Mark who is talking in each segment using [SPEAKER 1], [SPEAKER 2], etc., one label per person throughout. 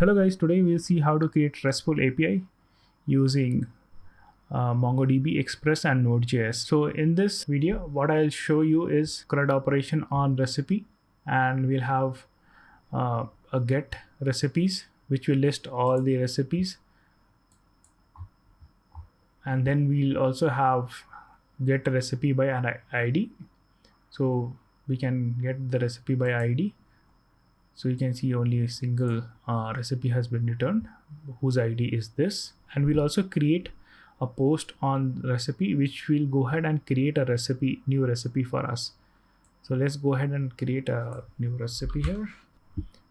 [SPEAKER 1] Hello guys, today we'll see how to create Restful API using MongoDB, Express and Node.js. So in this video, what I'll show you is CRUD operation on recipe, and we'll have a get recipes, which will list all the recipes. And then we'll also have get a recipe by an ID. So we can get the recipe by ID. So you can see only a single recipe has been returned whose ID is this. And we'll also create a post on recipe, which will go ahead and create a new recipe for us. So let's go ahead and create a new recipe here.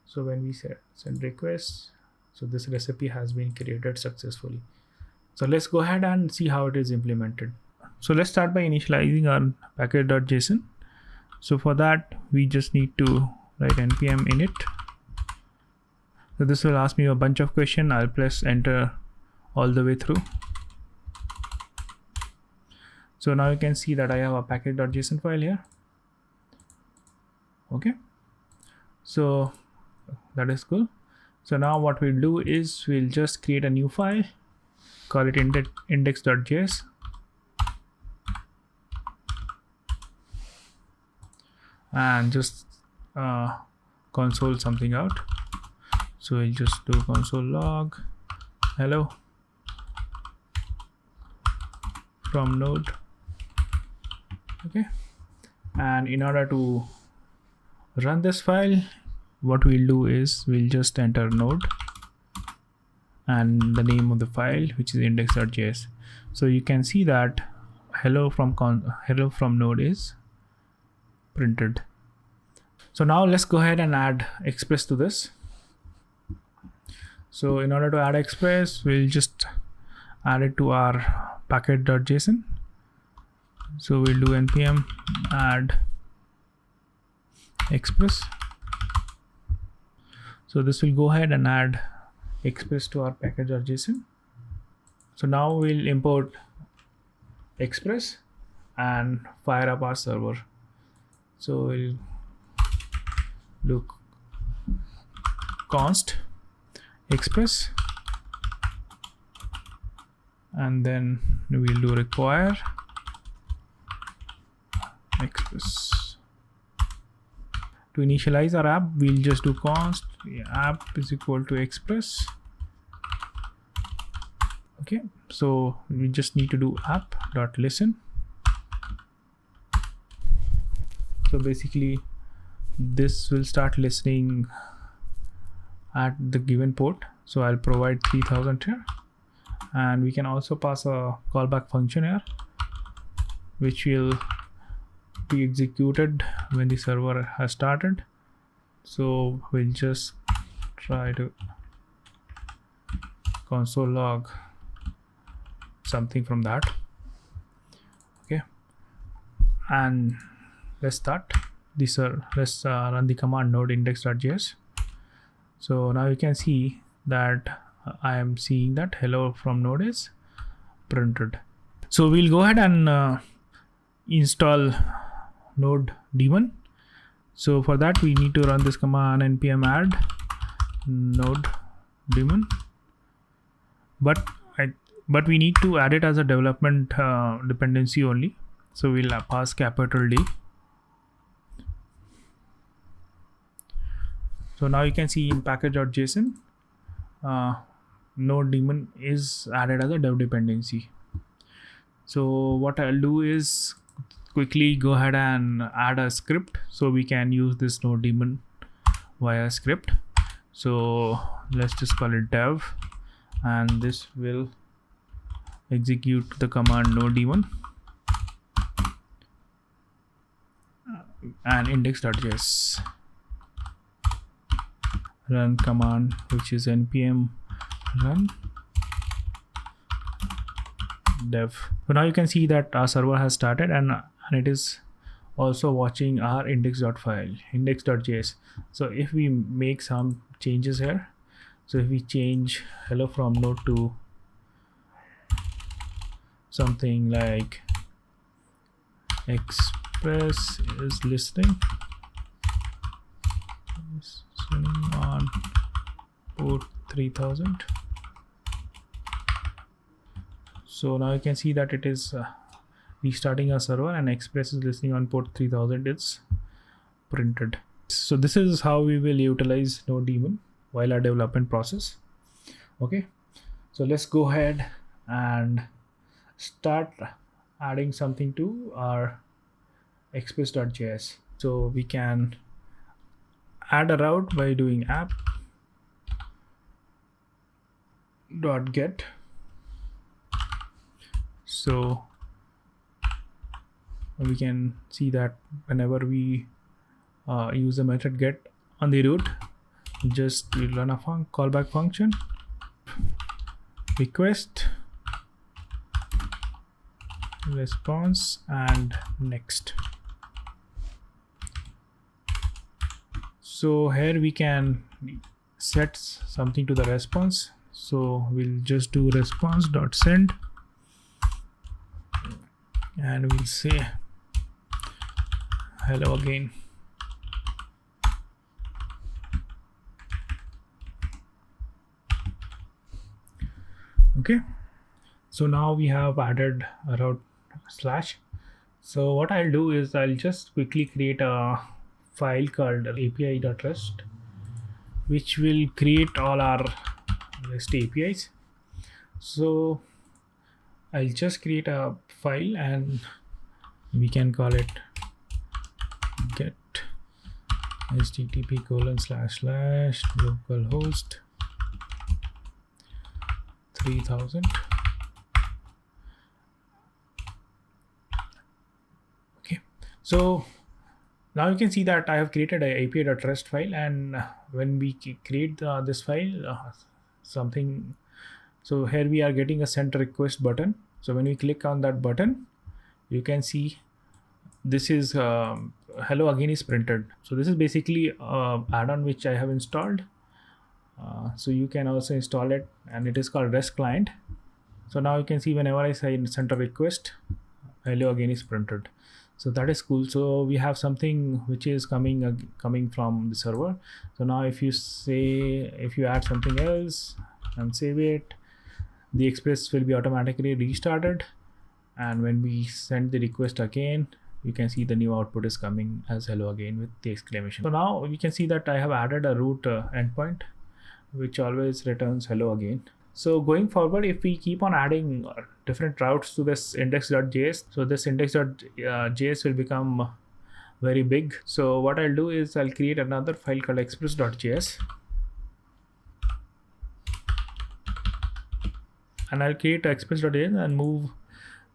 [SPEAKER 1] So when we send request, so this recipe has been created successfully. So let's go ahead and see how it is implemented. So let's start by initializing our package.json. So for that, we just need to write npm init. So this will ask me a bunch of questions. I'll press enter all the way through. So now you can see that I have a package.json file here. Okay, so that is cool. So now what we'll do is we'll just create a new file, call it index.js. And just console something out. So we'll just do console log hello from node. Okay, and in order to run this file, what we'll do is we'll just enter node and the name of the file, which is index.js. So you can see that hello from node is printed. So now let's go ahead and add Express to this. So in order to add Express, we'll just add it to our package.json. So we'll do npm add Express. So this will go ahead and add Express to our package.json. So now we'll import Express and fire up our server. So we'll do const express, and then we'll do require express. To initialize our app, we'll just do const app is equal to express. Okay, so we just need to do app.listen. So basically this will start listening at the given port. So I'll provide 3000 here, and we can also pass a callback function here, which will be executed when the server has started. So we'll just try to console log something from that. Okay, and let's start this. Let's run the command node index.js. So now you can see that I am seeing that hello from node is printed. So we'll go ahead and install node daemon. So for that, we need to run this command npm add node daemon, but we need to add it as a development dependency only. So we'll pass capital D. So now you can see in package.json, node daemon is added as a dev dependency. So what I'll do is quickly go ahead and add a script so we can use this node daemon via script. So let's just call it dev, and this will execute the command node daemon and index.js. Run command, which is npm run dev. So now you can see that our server has started, and it is also watching our index.js. So if we make some changes here, so if we change hello from node to something like express is listening on port 3000. So now you can see that it is restarting our server, and Express is listening on port 3000. It's printed. So this is how we will utilize Node while our development process. Okay, so let's go ahead and start adding something to our express.js. So we can add a route by doing app.get. So we can see that whenever we use the method get on the root, just we run a callback function, request, response, and next. So here we can set something to the response. So we'll just do response.send, and we'll say hello again. Okay, so now we have added a route slash. So what I'll do is I'll just quickly create a file called api.rest, which will create all our REST APIs. So I'll just create a file and we can call it get http://localhost 3000. Okay, so now you can see that I have created a api.rest file, and when we create this file, something, so here we are getting a send request button. So when we click on that button, you can see this is hello again is printed. So this is basically add-on which I have installed. So you can also install it, and it is called REST client. So now you can see whenever I send a request, hello again is printed. So that is cool. So we have something which is coming from the server. So now if you add something else and save it, the Express will be automatically restarted, and when we send the request again, you can see the new output is coming as hello again with the exclamation. So now you can see that I have added a root endpoint which always returns hello again. So going forward, if we keep on adding different routes to this index.js, so this index.js will become very big. So what I'll do is I'll create another file called express.js, and I'll create express.js and move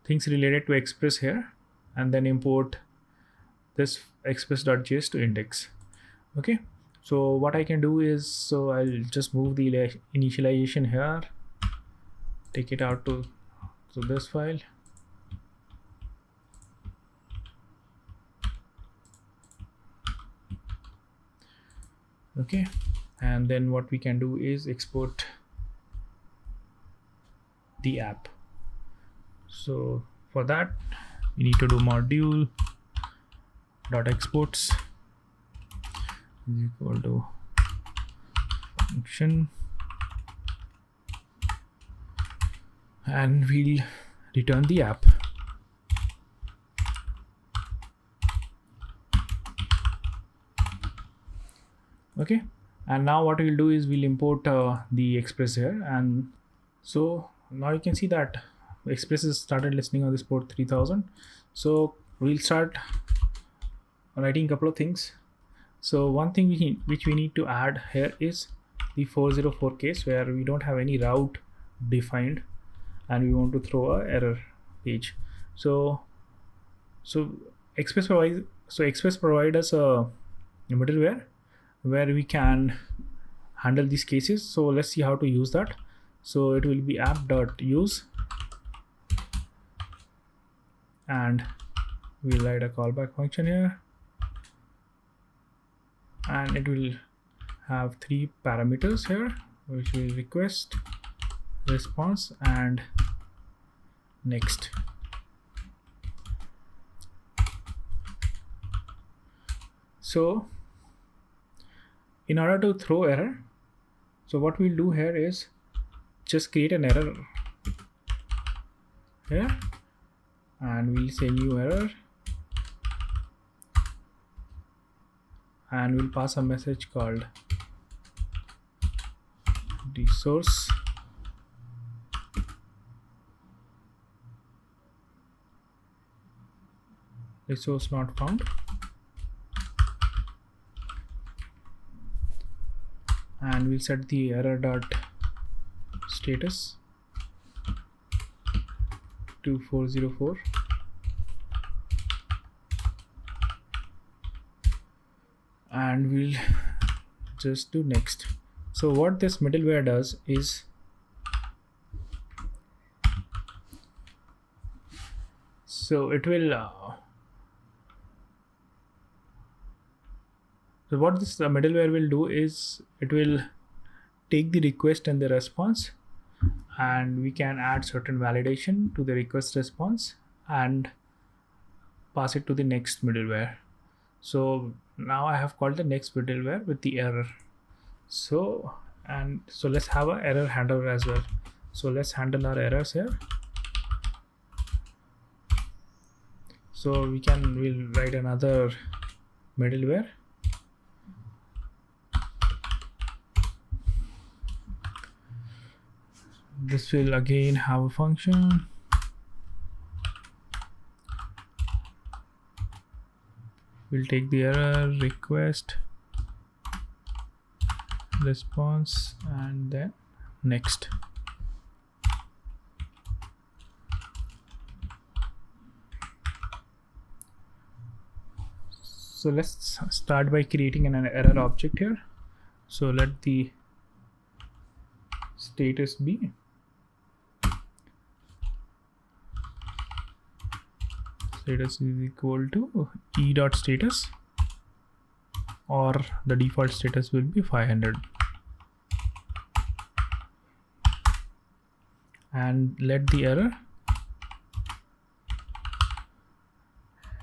[SPEAKER 1] things related to express here, and then import this express.js to index. Okay, so what I can do is, so I'll just move the initialization here, take it out to this file. Okay, and then what we can do is export the app. So for that we need to do module.exports is equal to function, and we'll return the app. Okay, and now what we'll do is we'll import the Express here, and so now you can see that Express has started listening on this port 3000. So we'll start writing a couple of things. So one thing which we need to add here is the 404 case, where we don't have any route defined and we want to throw a error page. So Express provide us a middleware where we can handle these cases. So let's see how to use that. So it will be app.use, and we'll write a callback function here, and it will have 3 parameters here, which will request, response, and next. So in order to throw error, So what we'll do here is just create an error here, and we'll say new error, and we'll pass a message called resource not found, and we'll set the error dot status to 404, and we'll just do next. So what this middleware does is it will so what this middleware will do is it will take the request and the response, and we can add certain validation to the request response and pass it to the next middleware. So now I have called the next middleware with the error. So let's have an error handler as well. So let's handle our errors here. So we'll write another middleware. This will again have a function. We'll take the error, request, response, and then next. So let's start by creating an error object here. So let the status be status is equal to e.status, or the default status will be 500, and let the error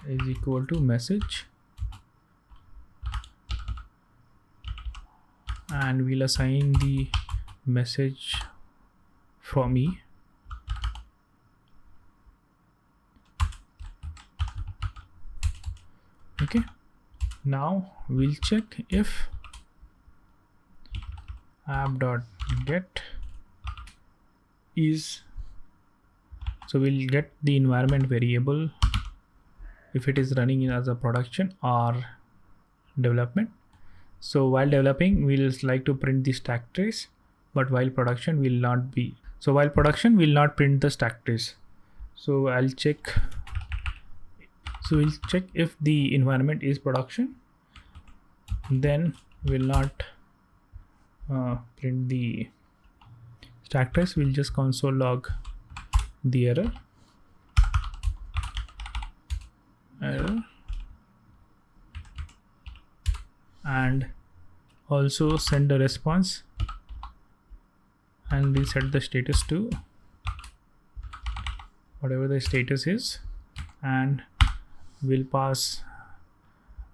[SPEAKER 1] is equal to message, and we'll assign the message from e. Okay, now we'll check if app.get is, so we'll get the environment variable if it is running as a production or development. So while developing, we'll like to print the stack trace, but while production will not be. So while production will not print the stack trace. So I'll check. So we'll check if the environment is production, then we'll not print the stack trace. We'll just console log the error, and also send a response, and we'll set the status to whatever the status is, and we'll pass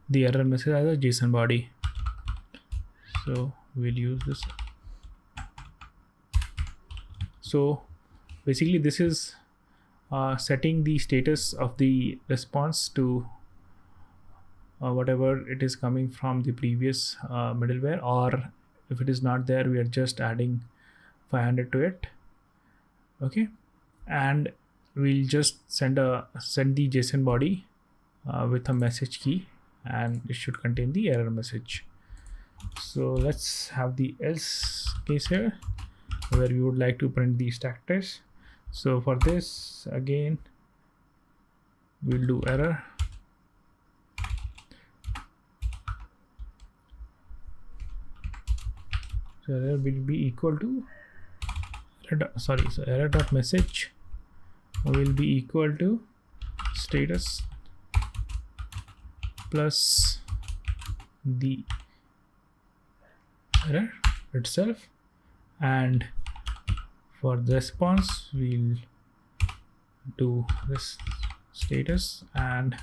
[SPEAKER 1] the error message as a JSON body. So we'll use this. So basically this is setting the status of the response to whatever it is coming from the previous middleware, or if it is not there, we are just adding 500 to it. Okay, and we'll just send the JSON body with a message key, and it should contain the error message. So let's have the else case here where we would like to print the stack trace. So for this, again, we'll do error. So error will be equal to error dot message will be equal to status plus the error itself, and for the response we'll do this status and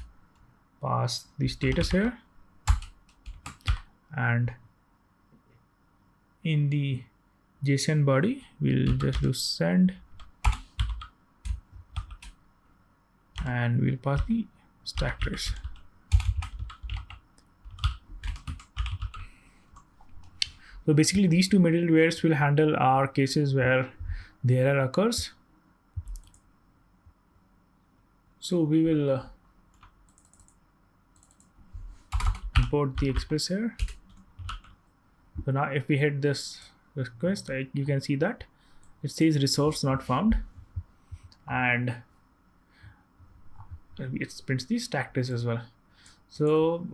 [SPEAKER 1] pass the status here, and in the JSON body, we'll just do send, and we'll pass the stack trace. So basically these two middlewares will handle our cases where the error occurs. So we will import the express here. So now if we hit this request, you can see that it says resource not found, and it prints the stack trace as well. So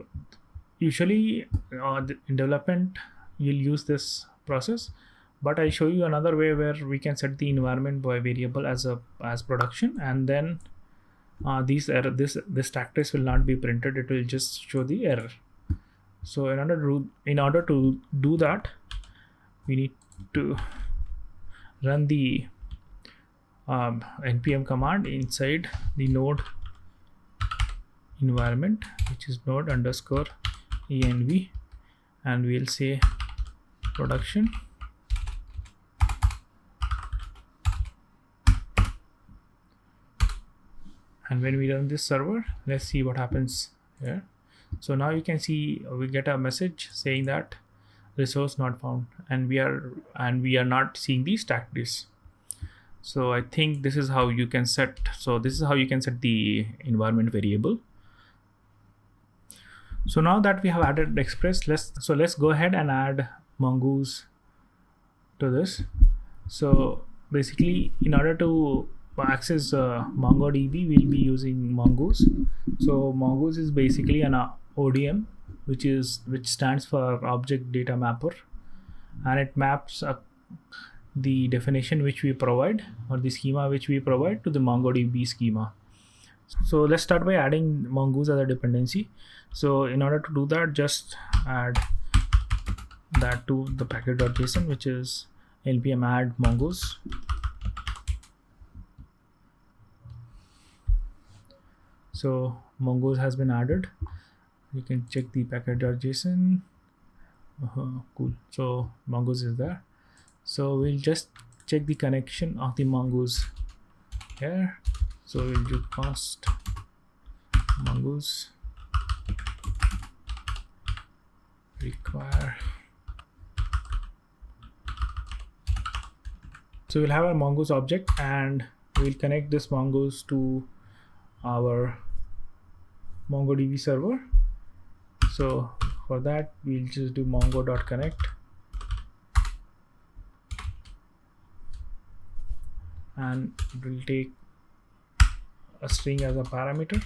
[SPEAKER 1] usually in development you'll use this process, but I'll show you another way where we can set the environment by variable as production, and then this stack trace will not be printed, it will just show the error. So in order to do that, we need to run the npm command inside the node environment, which is node_env, and we'll say production. And when we run this server, let's see what happens here. So now you can see we get a message saying that resource not found, and we are not seeing the stack trace. So I think this is how you can set. So this is how you can set the environment variable. So now that we have added Express, let's go ahead and add Mongoose to this. So basically, in order to access MongoDB, we'll be using Mongoose. So Mongoose is basically an ODM, which stands for Object Data Mapper, and it maps the definition which we provide, or the schema which we provide, to the MongoDB schema. So let's start by adding Mongoose as a dependency. So in order to do that, just add that to the package.json, which is npm add mongoose. So Mongoose has been added. You can check the package.json. Cool. So Mongoose is there. So we'll just check the connection of the Mongoose here. So we'll do const Mongoose require. So we'll have a Mongoose object, and we'll connect this Mongoose to our MongoDB server. So for that, we'll just do mongo.connect, and we'll take a string as a parameter.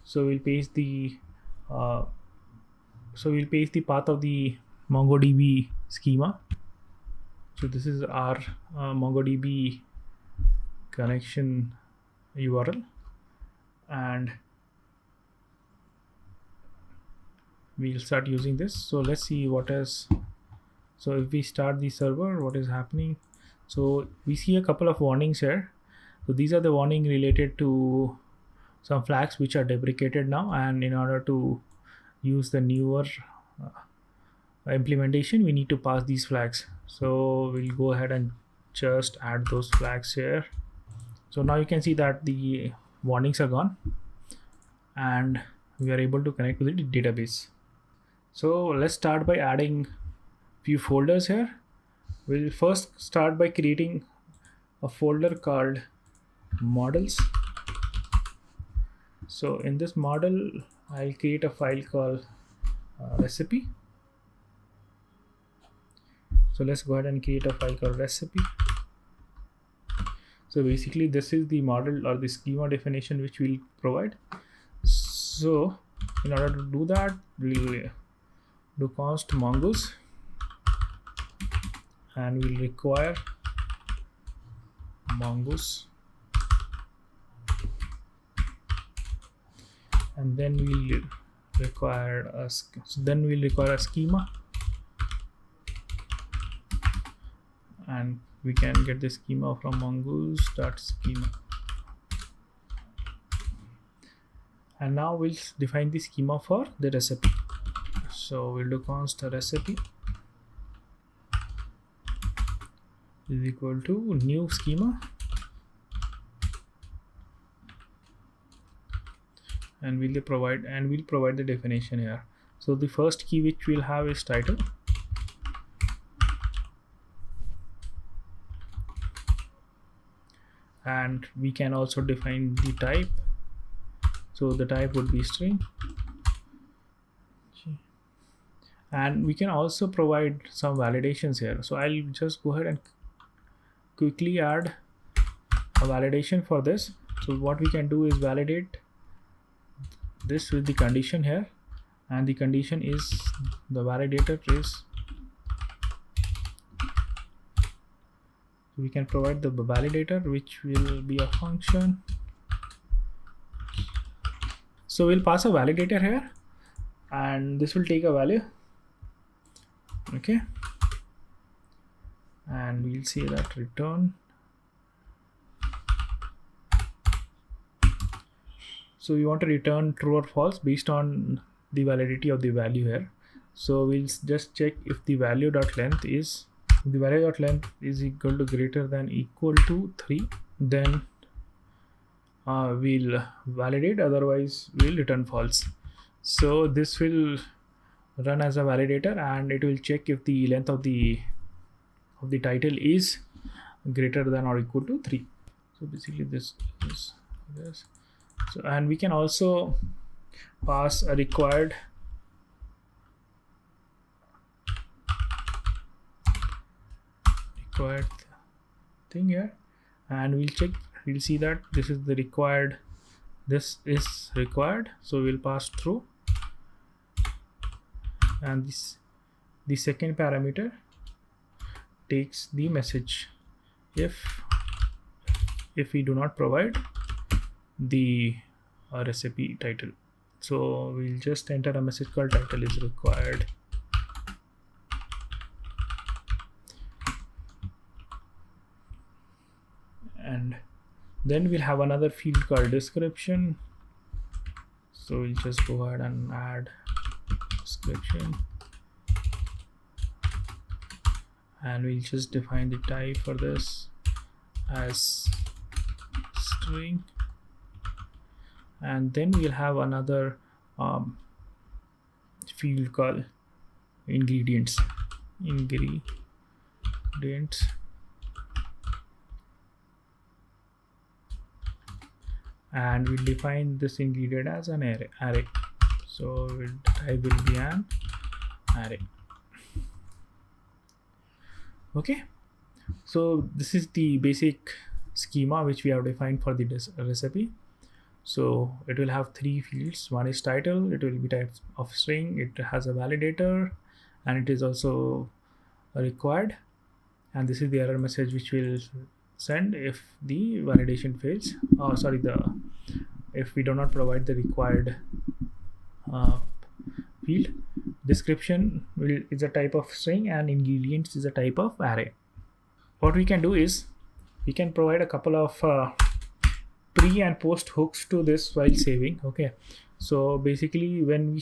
[SPEAKER 1] So we'll paste the path of the MongoDB schema. So this is our MongoDB connection URL, and we'll start using this. So let's see what is. So if we start the server, what is happening? So we see a couple of warnings here. So these are the warning related to some flags which are deprecated now, and in order to use the newer implementation, we need to pass these flags. So we'll go ahead and just add those flags here. So now you can see that the warnings are gone, and we are able to connect with the database. So let's start by adding few folders here. We'll first start by creating a folder called models. So in this model, I'll create a file called recipe. So let's go ahead and create a file called recipe. So basically this is the model or the schema definition which we'll provide. So in order to do that, we'll do const mongoose, and we'll require mongoose, and then we'll require a schema, and we can get the schema from mongoose.schema. And now we'll define the schema for the recipe. So we'll do const recipe, is equal to new schema, and we'll provide the definition here. So the first key which we'll have is title, and we can also define the type. So the type would be string, and we can also provide some validations here. So I'll just go ahead and quickly add a validation for this. So what we can do is validate this with the condition here, and the condition is the validator is, we can provide the validator which will be a function. So we'll pass a validator here, and this will take a value. Okay, and we'll say that return. So we want to return true or false based on the validity of the value here. So we'll just check if the value dot length is equal to greater than equal to 3, then we'll validate, otherwise we'll return false. So this will run as a validator, and it will check if the length of the title is greater than or equal to 3. So basically this is this. So, and we can also pass a required thing here, and we'll see that this is required, so we'll pass through, and the second parameter takes the message if we do not provide the recipe title. So we'll just enter a message called title is required, and then we'll have another field called description. So we'll just go ahead and add description, and we'll just define the type for this as string, and then we'll have another field called ingredients, and we'll define this ingredient as an array. So type will be an array. Okay, so this is the basic schema which we have defined for the recipe. So it will have 3 fields. One is title, it will be type of string, it has a validator, and it is also required, and this is the error message which will send if the validation fails, if we do not provide the required field. Description is a type of string, and ingredients is a type of array. What we can do is we can provide a couple of pre and post hooks to this while saving. Okay, so basically when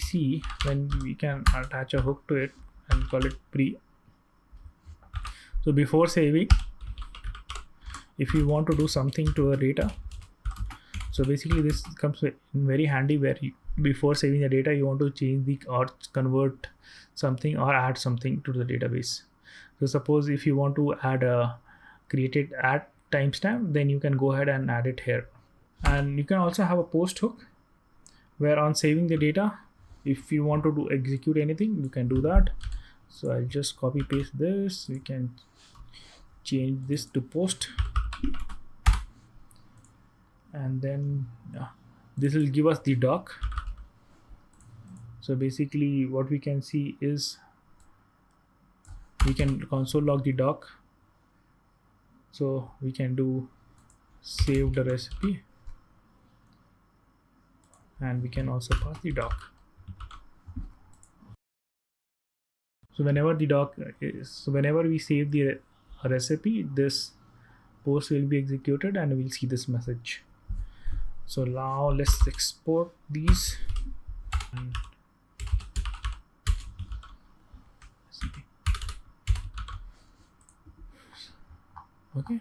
[SPEAKER 1] we can attach a hook to it and call it pre. So before saving, if you want to do something to the data, so basically this comes very handy, where before saving the data you want to change or convert something or add something to the database. So suppose if you want to add timestamp, then you can go ahead and add it here. And you can also have a post hook, where on saving the data, if you want to execute anything, you can do that. So I'll just copy paste this. We can change this to post, and then this will give us the doc. So basically what we can see is we can console log the doc. So we can do save the recipe, and we can also pass the doc. So whenever we save the recipe, this post will be executed and we'll see this message. So now let's export these. Okay,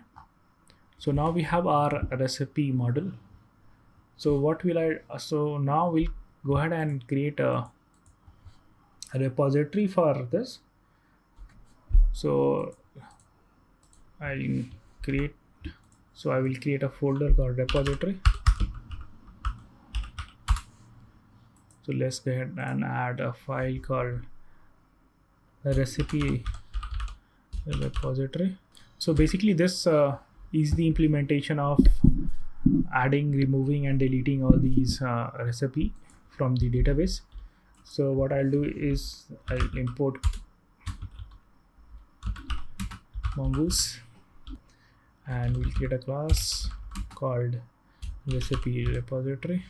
[SPEAKER 1] so now we have our recipe model. So what will I, so now we'll go ahead and create a repository for this. So I'll create, so I will create a folder called repository. So let's go ahead and add a file called recipe repository. So basically this is the implementation of adding, removing and deleting all these recipe from the database. So what I'll do is I'll import Mongoose and we'll create a class called recipe repository.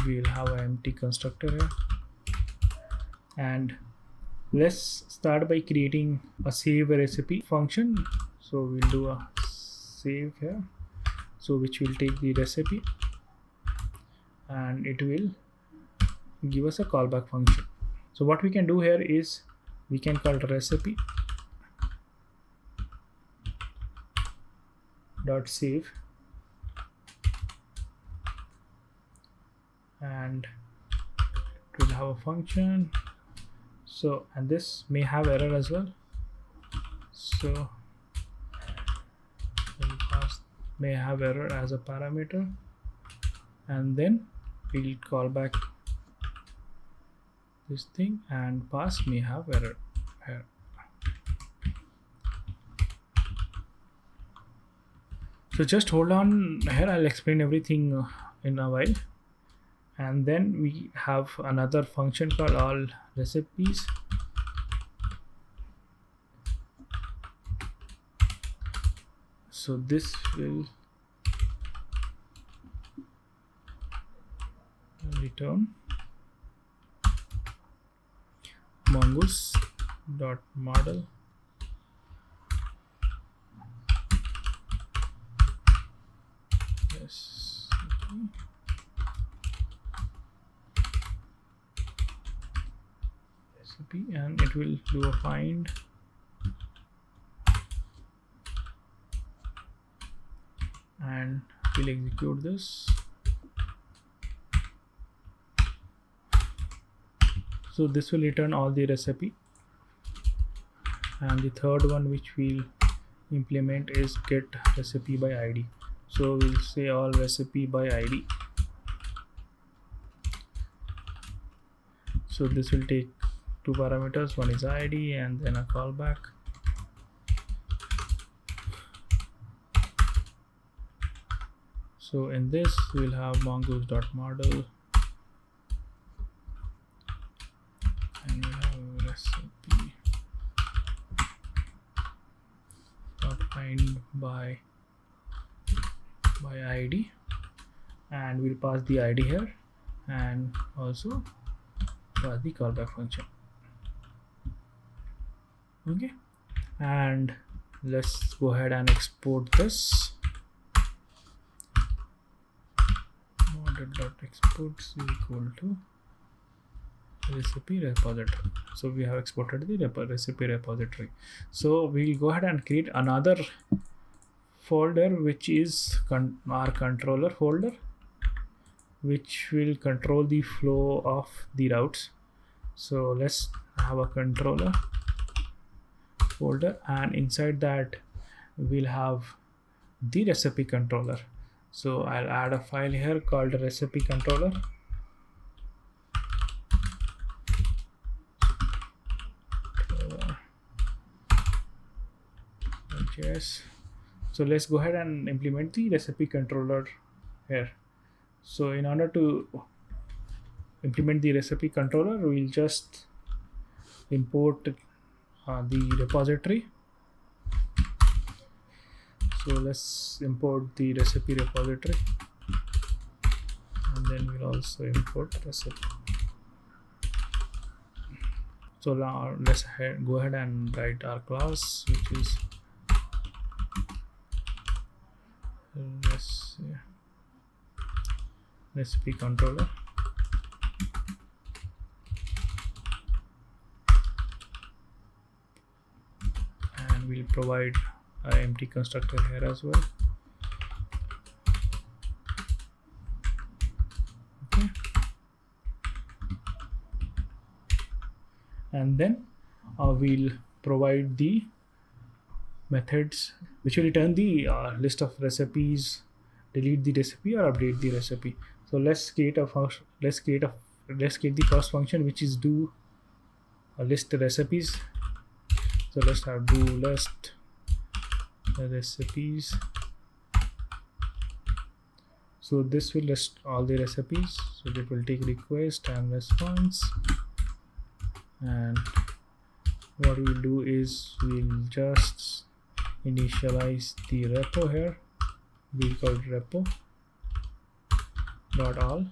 [SPEAKER 1] We'll have an empty constructor here, and let's start by creating a save recipe function. So we'll do a save here, so which will take the recipe and it will give us a callback function. So what we can do here is we can call recipe dot save, and it will have a function. So, and this may have error as well, so may have error as a parameter, and then we'll call back this thing, and pass may have error here. So just hold on here, I'll explain everything in a while. And then we have another function called all recipes. So this will return mongoose dot model recipe, and it will do a find and we'll execute this. So this will return all the recipe, and the third one which we'll implement is get recipe by id. So we'll say all recipe by id. So this will take two parameters, one is id and then a callback. So in this we'll have mongoose.model and we'll have recipe dot find by id, and we'll pass the id here and also pass the callback function. Okay, and let's go ahead and export this. Model.exports is equal to recipe repository. So we have exported the recipe repository. So we'll go ahead and create another folder which is our controller folder, which will control the flow of the routes. So let's have a controller folder, and inside that we'll have the recipe controller. So I'll add a file here called recipe controller. Nodejs. So let's go ahead and implement the recipe controller here. So in order to implement the recipe controller, we'll just import the repository. So let's import the recipe repository, and then we'll also import recipe. So now let's go ahead and write our class, which is recipe controller, we'll provide an empty constructor here as well. Okay. And then we'll provide the methods which will return the list of recipes, delete the recipe or update the recipe. So let's create a function. Let's create the first function, which is do list the recipes. So let's have do list the recipes. So this will list all the recipes. So it will take request and response. And what we'll do is we'll just initialize the repo here. We'll call it repo dot all.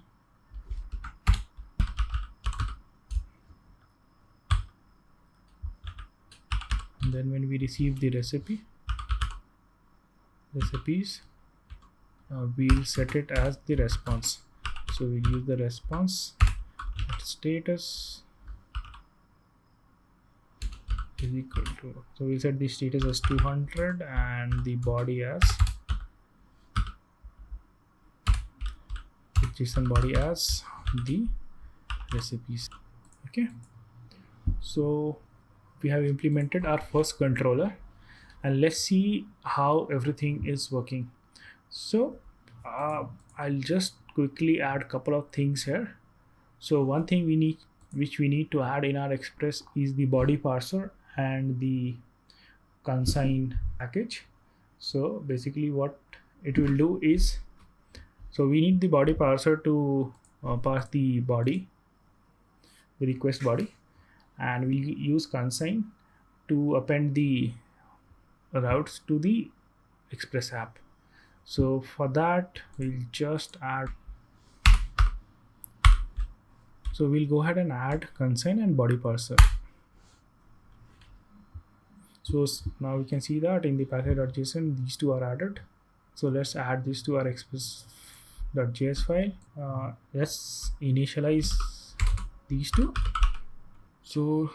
[SPEAKER 1] And then when we receive the recipes, we'll set it as the response. So we'll use the response status is equal to, so we'll set the status as 200 and the body as JSON body as the recipes. Okay, so we have implemented our first controller, and let's see how everything is working. So I'll just quickly add a couple of things here. So one thing which we need to add in our Express is the body parser and the consign package. So basically what it will do is, so we need the body parser to parse the body, the request body, and we'll use consign to append the routes to the Express app. So for that we'll just add, so we'll go ahead and add consign and body parser. So now we can see that in the package.json these two are added. So let's add this to our express.js file. Let's initialize these two. So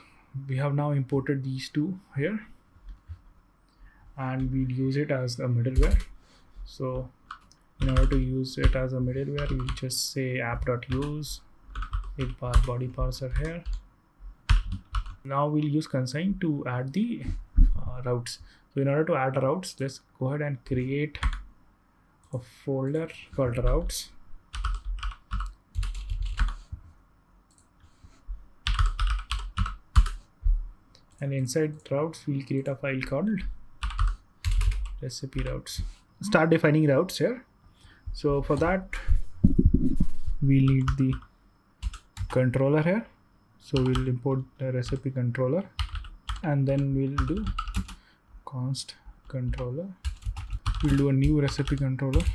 [SPEAKER 1] we have now imported these two here, and we'll use it as a middleware. So in order to use it as a middleware, we'll just say app.use with body parser here. Now we'll use consign to add the routes. So in order to add routes, let's go ahead and create a folder called routes. And inside routes, we'll create a file called recipe routes. Start defining routes here. So for that, we'll need the controller here. So we'll import the recipe controller, and then we'll do const controller. We'll do a new recipe controller.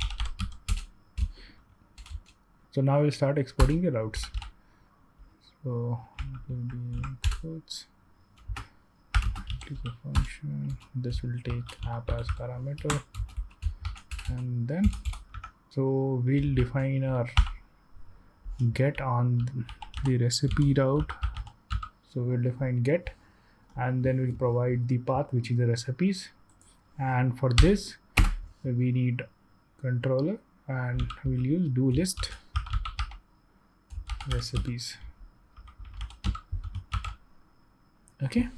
[SPEAKER 1] So now we'll start exporting the routes. So it will be inputs, click a function. This will take app as parameter, and then so we'll define our get on the recipe route. So we'll define get, and then we'll provide the path, which is the recipes. And for this we need controller, and we'll use do list recipes. Okay,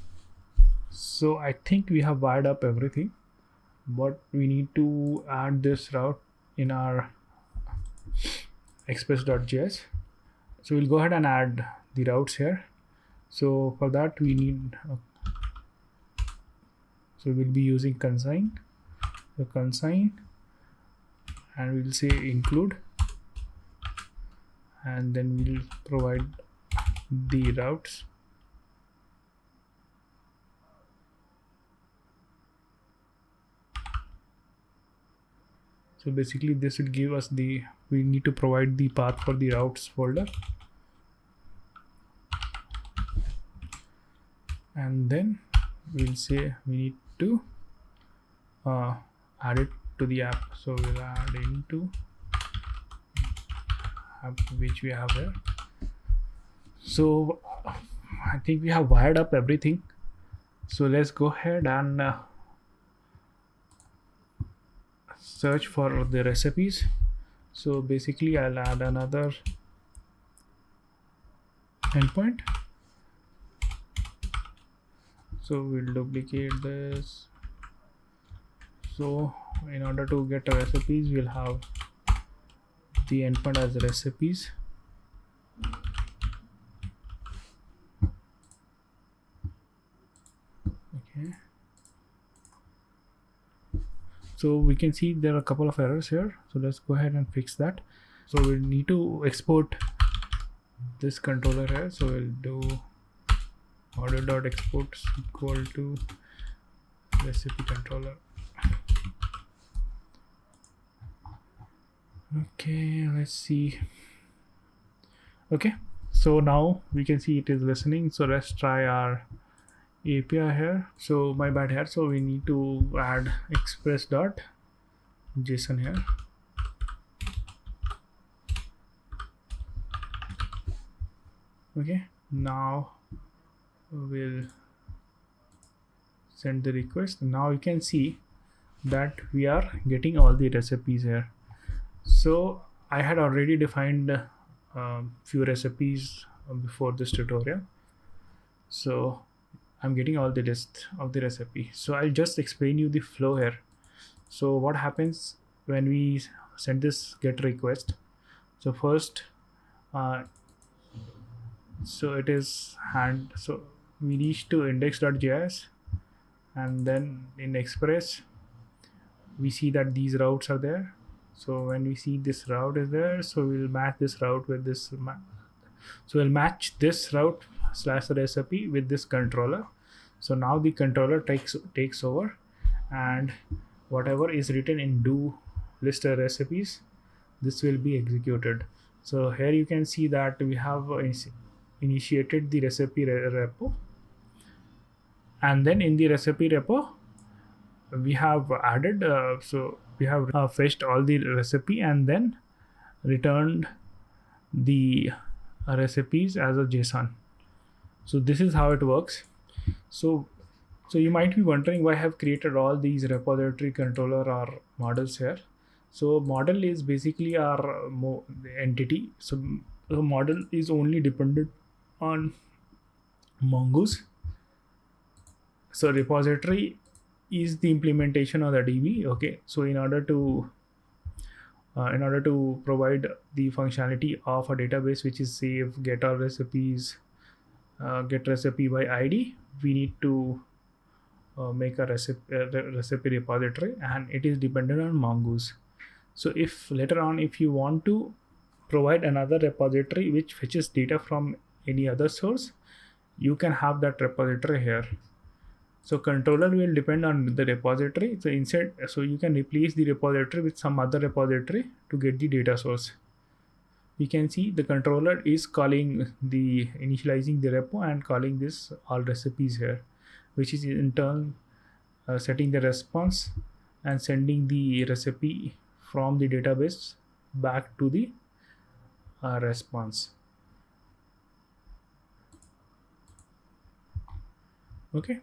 [SPEAKER 1] so I think we have wired up everything, but we need to add this route in our express.js. So we'll go ahead and add the routes here. So for that we need so we'll be using consign, and we'll say include, and then we'll provide the routes. So basically this will give us we need to provide the path for the routes folder, and then we'll say we need to add it to the app. So we'll add into app, which we have here. So I think we have wired up everything. So let's go ahead and search for the recipes. So basically I'll add another endpoint. So we'll duplicate this. So in order to get recipes, we'll have the endpoint as recipes. Okay. So we can see there are a couple of errors here. So let's go ahead and fix that. So we'll need to export this controller here. So we'll do order.export equal to recipe controller. Okay, let's see. Okay, so now we can see it is listening. So let's try our API here. So my bad here. So we need to add express.json here. Okay, now we'll send the request. Now you can see that we are getting all the recipes here. So I had already defined few recipes before this tutorial. So I'm getting all the list of the recipe. So I'll just explain you the flow here. So what happens when we send this get request? So first, so it is so we reach to index.js, and then in Express we see that these routes are there. So when we see this route is there, so we'll match this route with this. So we'll match this route / recipe with this controller. So now the controller takes over, and whatever is written in do list of recipes, this will be executed. So here you can see that we have initiated the recipe repo, and then in the recipe repo we have added so we have fetched all the recipe and then returned the recipes as a JSON. So this is how it works. So you might be wondering why I have created all these repository controller or models here. So model is basically our entity. So the model is only dependent on Mongoose. So repository is the implementation of the DB. Okay, so in order to provide the functionality of a database, which is save, get all recipes, get recipe by ID, we need to make a recipe repository, and it is dependent on Mongoose. So if later on, if you want to provide another repository which fetches data from any other source, you can have that repository here. So controller will depend on the repository. So instead, so you can replace the repository with some other repository to get the data source. We can see the controller is calling the initializing the repo and calling this all recipes here, which is in turn setting the response and sending the recipe from the database back to the response. Okay,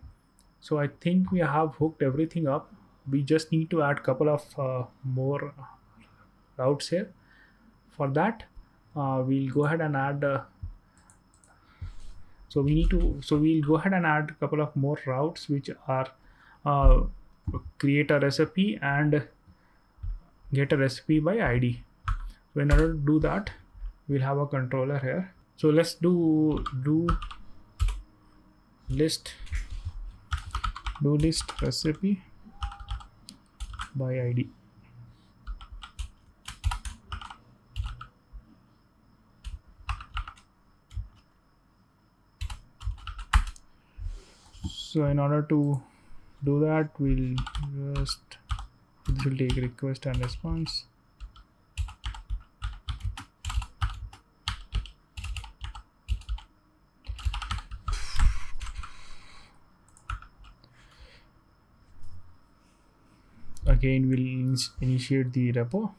[SPEAKER 1] so I think we have hooked everything up. We just need to add couple of more routes here. For that, we'll go ahead and add we'll go ahead and add a couple of more routes, which are create a recipe and get a recipe by ID. So in order to do that, we'll have a controller here. So let's do list recipe by ID. So in order to do that, we'll just this will take request and response. Again, we'll initiate the repo.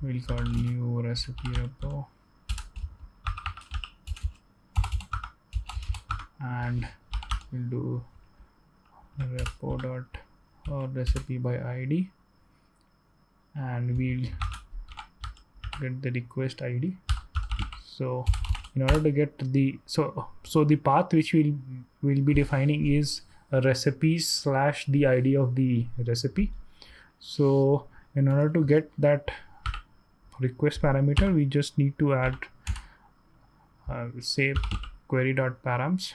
[SPEAKER 1] We'll call new recipe repo, and we'll do repo dot or recipe by id, and we'll get the request id. So in order to get the so the path which we'll be defining is a recipes slash the id of the recipe. So in order to get that request parameter, we just need to add say query dot params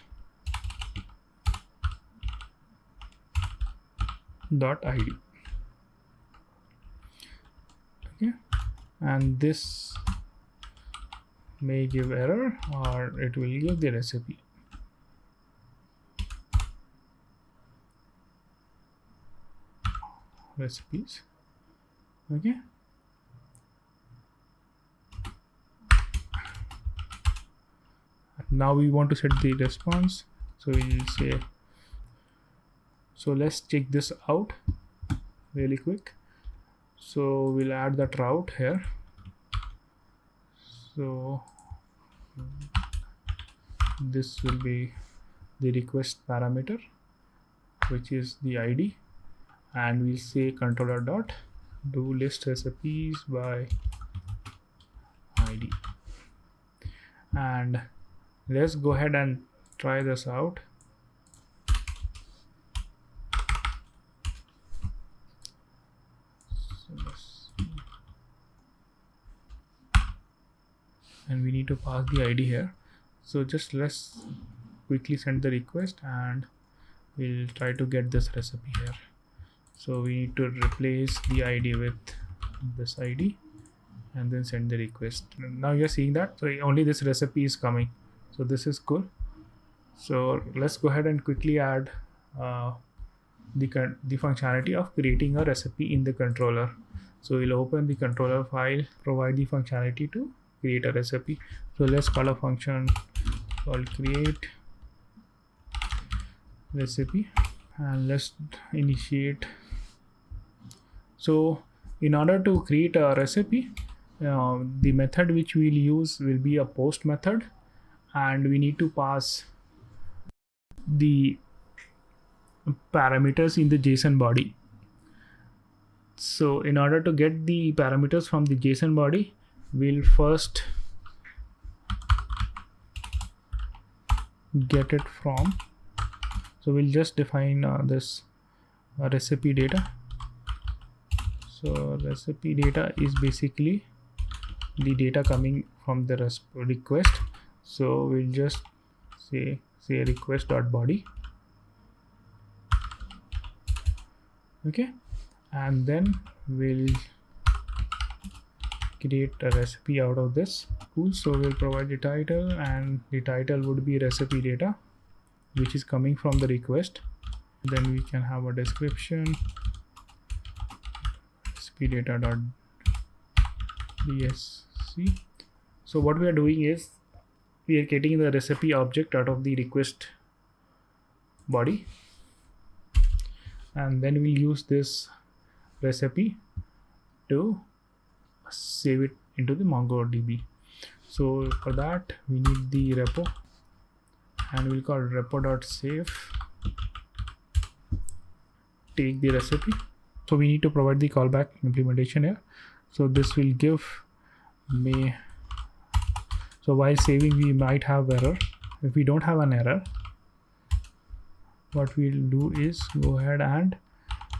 [SPEAKER 1] dot id. Okay, and this may give error or it will give the recipe. Recipes. Okay, now we want to set the response, so we'll say, so let's check this out really quick. So we'll add that route here. So this will be the request parameter, which is the id, and we'll say controller dot do list recipes by id. And let's go ahead and try this out. And we need to pass the id here. So just let's quickly send the request and we'll try to get this recipe here. So we need to replace the id with this id and then send the request. Now you're seeing that, so only this recipe is coming, so this is cool. So let's go ahead and quickly add the functionality of creating a recipe in the controller. So we'll open the controller file, provide the functionality to create a recipe. So let's call a function called create recipe, and let's initiate. So in order to create a recipe, the method which we'll use will be a post method, and we need to pass the parameters in the JSON body. So in order to get the parameters from the JSON body, we'll first get it from, so we'll just define this recipe data. So recipe data is basically the data coming from the request. So we'll just say request.body. Okay, and then we'll create a recipe out of this. Cool. So we'll provide the title, and the title would be recipe data, which is coming from the request. Then we can have a description, recipe data.dsc. So what we are doing is we are getting the recipe object out of the request body, and then we'll use this recipe to save it into the MongoDB. So for that we need the repo, and we'll call repo.save take the recipe. So we need to provide the callback implementation here. So this will give me, so while saving we might have error. If we don't have an error, what we'll do is go ahead and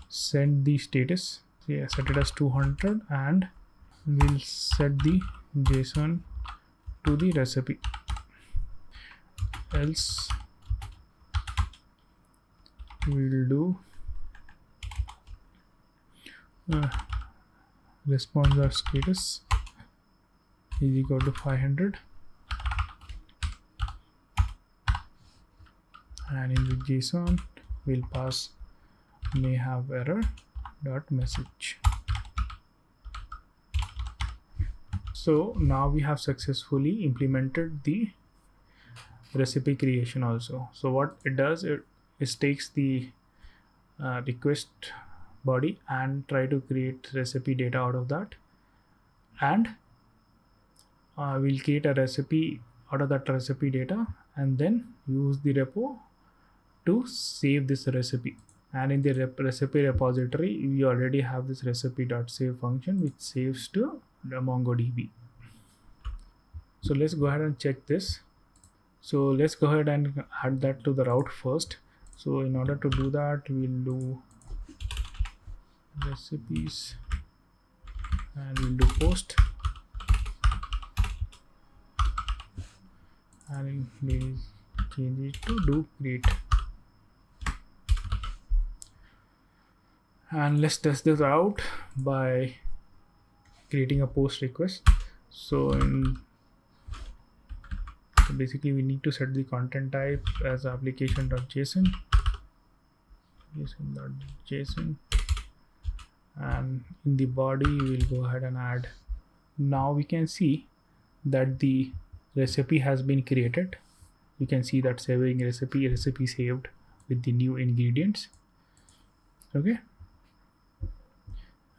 [SPEAKER 1] send the status. Set it as 200, and we'll set the JSON to the recipe. Else we'll do response or status is equal to 500, and in the JSON we'll pass may have error dot message. So now we have successfully implemented the recipe creation also. So what it does, it takes the request body and try to create recipe data out of that, and we'll create a recipe out of that recipe data, and then use the repo to save this recipe. And in the recipe repository, we already have this recipe.save function which saves to the MongoDB. So let's go ahead and check this. So let's go ahead and add that to the route first. So in order to do that, we'll do recipes and we'll do post, and we'll change it to do create. And let's test this out by creating a post request. So basically we need to set the content type as application.json, json.json, and in the body we'll go ahead and add. Now we can see that the recipe has been created. You can see that saving recipe saved with the new ingredients. Okay,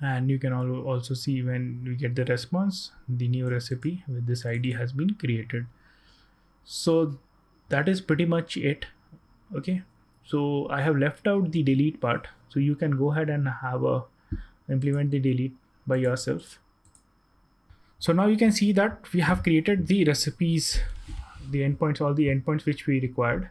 [SPEAKER 1] and you can also see when we get the response, the new recipe with this ID has been created. So that is pretty much it. Okay, so I have left out the delete part, so you can go ahead and implement the delete by yourself. So now you can see that we have created the recipes, the endpoints, all the endpoints which we required.